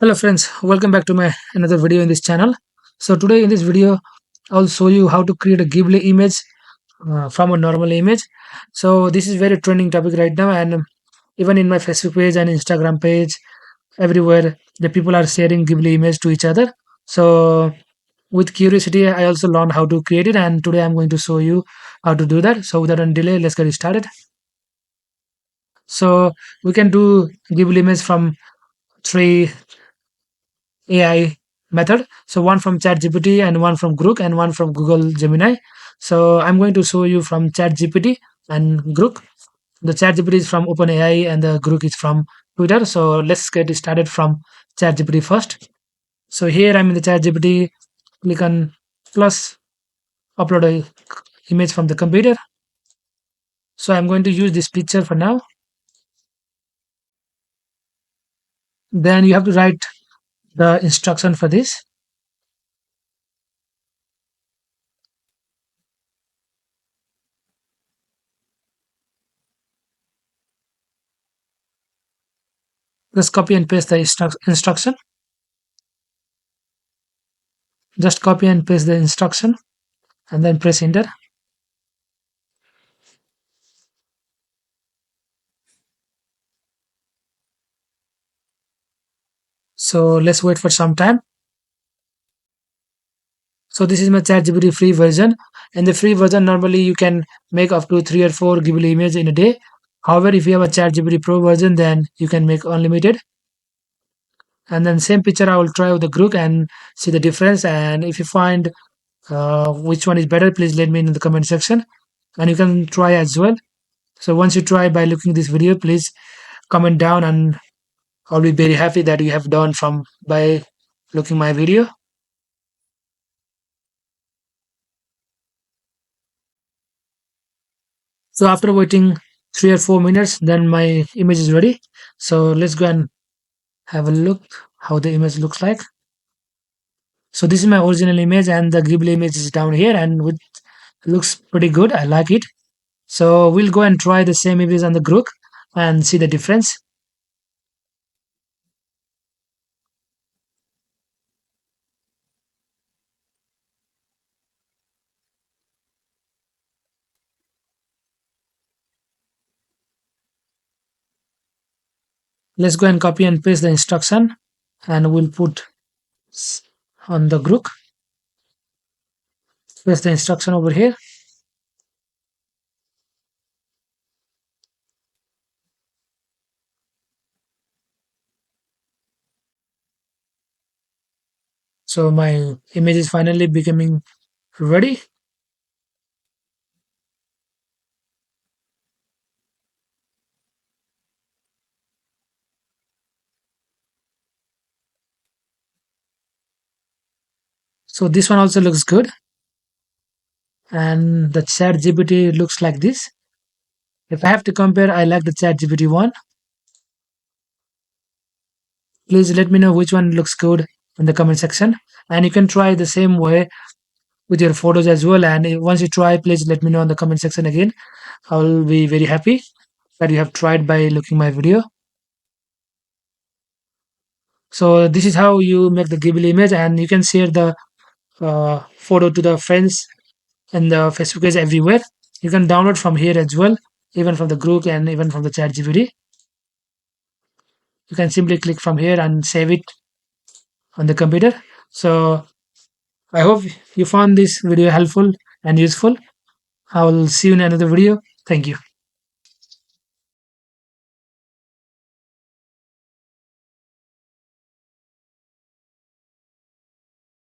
Hello friends, welcome back to my another video in this channel. So today in this video, I'll show you how to create a Ghibli image from a normal image. So this is very trending topic right now, and even in my Facebook page and Instagram page, everywhere the people are sharing Ghibli image to each other. So with curiosity, I also learned how to create it, and today I'm going to show you how to do that. So without any delay, let's get started. So we can do Ghibli image from three AI method. So one from ChatGPT and one from Grok and one from Google Gemini. So I'm going to show you from ChatGPT and Grok. The ChatGPT is from OpenAI and the Grok is from Twitter. So let's get started from ChatGPT first. So here I'm in the ChatGPT. Click on plus, upload a image from the computer. So I'm going to use this picture for now. Then you have to write the instruction for this. Just copy and paste the instruction. Just copy and paste the instruction and then press enter. So let's wait for some time. So this is my ChatGPT free version. In the free version, normally you can make up to 3 or 4 Ghibli images in a day. However, if you have a ChatGPT Pro version, then you can make unlimited. And then same picture, I will try with the group and see the difference. And if you find which one is better, please let me know in the comment section. And you can try as well. So once you try by looking this video, please comment down, and I'll be very happy that you have done from by looking my video. So after waiting 3 or 4 minutes, then my image is ready. So let's go and have a look how the image looks like. So this is my original image and the Ghibli image is down here and it looks pretty good. I like it. So we'll go and try the same image on the group and see the difference. Let's go and copy and paste the instruction and we'll put on the group. Paste the instruction over here. So my image is finally becoming ready. So this one also looks good. And the chat GPT looks like this. If I have to compare, I like the chat GPT one. Please let me know which one looks good in the comment section. And you can try the same way with your photos as well. And once you try, please let me know in the comment section again. I will be very happy that you have tried by looking my video. So this is how you make the Ghibli image, and you can share the photo to the friends and the Facebook page everywhere. You can download from here as well, even from the group and even from the chat GPT. You can simply click from here and save it on the computer. So I hope you found this video helpful and useful. I will see you in another video. Thank you.